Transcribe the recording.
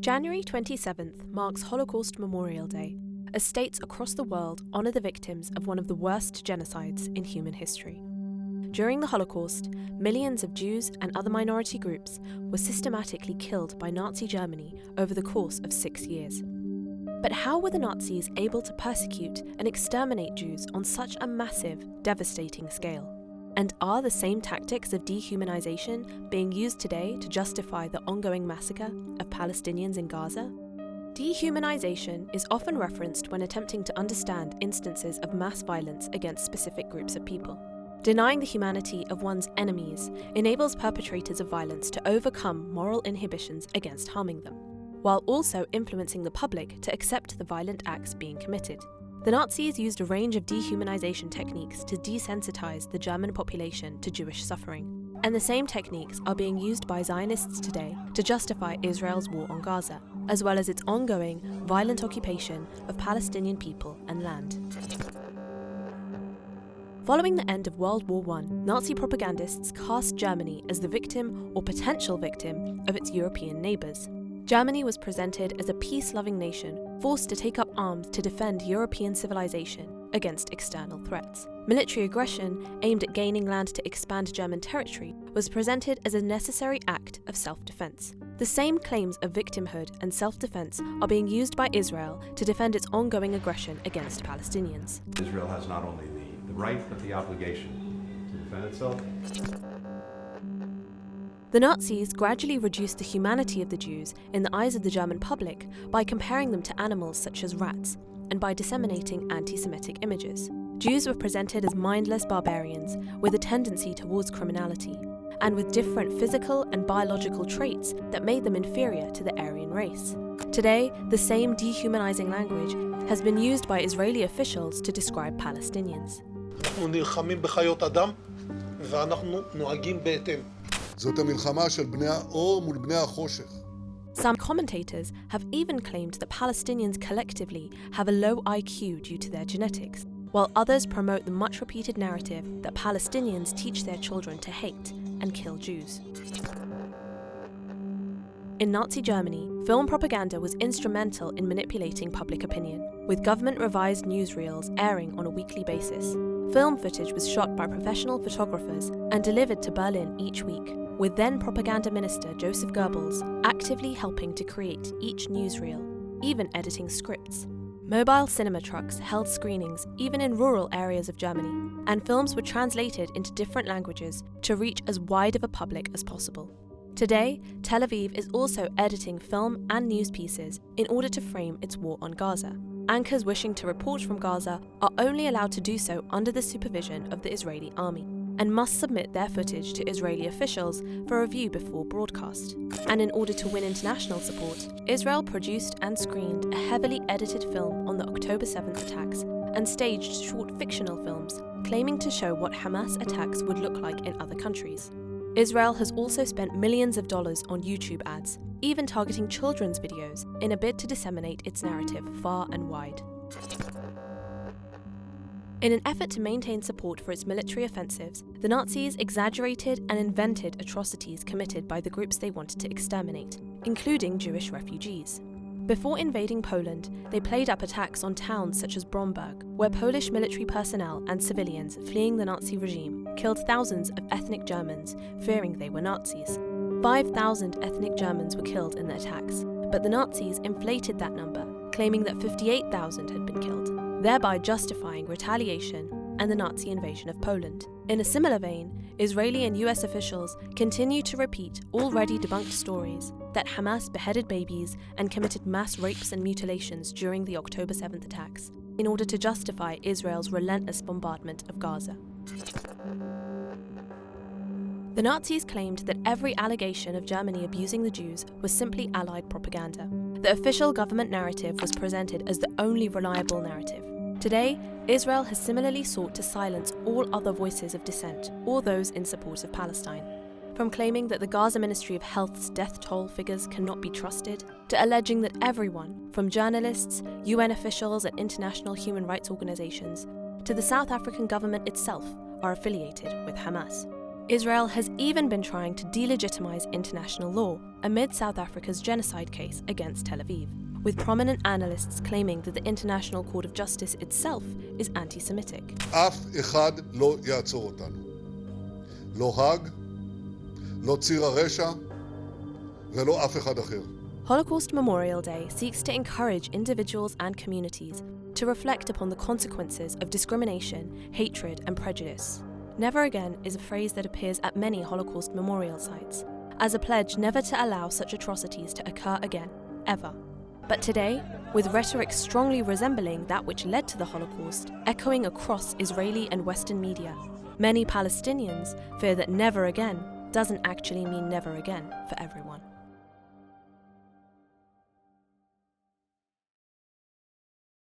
January 27th marks Holocaust Memorial Day, as states across the world honour the victims of one of the worst genocides in human history. During the Holocaust, millions of Jews and other minority groups were systematically killed by Nazi Germany over the course of 6 years. But how were the Nazis able to persecute and exterminate Jews on such a massive, devastating scale? And are the same tactics of dehumanization being used today to justify the ongoing massacre of Palestinians in Gaza? Dehumanization is often referenced when attempting to understand instances of mass violence against specific groups of people. Denying the humanity of one's enemies enables perpetrators of violence to overcome moral inhibitions against harming them, while also influencing the public to accept the violent acts being committed. The Nazis used a range of dehumanization techniques to desensitize the German population to Jewish suffering, and the same techniques are being used by Zionists today to justify Israel's war on Gaza, as well as its ongoing, violent occupation of Palestinian people and land. Following the end of World War I, Nazi propagandists cast Germany as the victim or potential victim of its European neighbours. Germany was presented as a peace-loving nation forced to take up arms to defend European civilization against external threats. Military aggression aimed at gaining land to expand German territory was presented as a necessary act of self-defense. The same claims of victimhood and self-defense are being used by Israel to defend its ongoing aggression against Palestinians. Israel has not only the right but the obligation to defend itself. The Nazis gradually reduced the humanity of the Jews in the eyes of the German public by comparing them to animals such as rats, and by disseminating anti-Semitic images. Jews were presented as mindless barbarians with a tendency towards criminality, and with different physical and biological traits that made them inferior to the Aryan race. Today, the same dehumanizing language has been used by Israeli officials to describe Palestinians. אנחנו נלחמים בחיות אדם ואנחנו נוהגים בהתאם. זאת המלחמה של בני האור מול בני החושך. Some commentators have even claimed that Palestinians collectively have a low IQ due to their genetics, while others promote the much-repeated narrative that Palestinians teach their children to hate and kill Jews. In Nazi Germany, film propaganda was instrumental in manipulating public opinion, with government-revised newsreels airing on a weekly basis. Film footage was shot by professional photographers and delivered to Berlin each week, with then propaganda minister Joseph Goebbels actively helping to create each newsreel, even editing scripts. Mobile cinema trucks held screenings even in rural areas of Germany, and films were translated into different languages to reach as wide of a public as possible. Today, Tel Aviv is also editing film and news pieces in order to frame its war on Gaza. Anchors wishing to report from Gaza are only allowed to do so under the supervision of the Israeli army, and must submit their footage to Israeli officials for review before broadcast. And in order to win international support, Israel produced and screened a heavily edited film on the October 7th attacks and staged short fictional films claiming to show what Hamas attacks would look like in other countries. Israel has also spent millions of dollars on YouTube ads, even targeting children's videos, in a bid to disseminate its narrative far and wide. In an effort to maintain support for its military offensives, the Nazis exaggerated and invented atrocities committed by the groups they wanted to exterminate, including Jewish refugees. Before invading Poland, they played up attacks on towns such as Bromberg, where Polish military personnel and civilians fleeing the Nazi regime killed thousands of ethnic Germans, fearing they were Nazis. 5,000 ethnic Germans were killed in the attacks, but the Nazis inflated that number, claiming that 58,000 had been killed, thereby justifying retaliation and the Nazi invasion of Poland. In a similar vein, Israeli and US officials continue to repeat already debunked stories that Hamas beheaded babies and committed mass rapes and mutilations during the October 7th attacks, in order to justify Israel's relentless bombardment of Gaza. The Nazis claimed that every allegation of Germany abusing the Jews was simply Allied propaganda. The official government narrative was presented as the only reliable narrative. Today, Israel has similarly sought to silence all other voices of dissent or those in support of Palestine. From claiming that the Gaza Ministry of Health's death toll figures cannot be trusted, to alleging that everyone, from journalists, UN officials and international human rights organizations, to the South African government itself, are affiliated with Hamas. Israel has even been trying to delegitimize international law amid South Africa's genocide case against Tel Aviv, with prominent analysts claiming that the International Court of Justice itself is anti-Semitic. אף אחד לא יעצור אותנו. לא האג, לא ציר הרשע, ולא אף אחד אחר. Holocaust Memorial Day seeks to encourage individuals and communities to reflect upon the consequences of discrimination, hatred, and prejudice. Never again is a phrase that appears at many Holocaust memorial sites, as a pledge never to allow such atrocities to occur again, ever. But today, with rhetoric strongly resembling that which led to the Holocaust echoing across Israeli and Western media, many Palestinians fear that never again doesn't actually mean never again for everyone.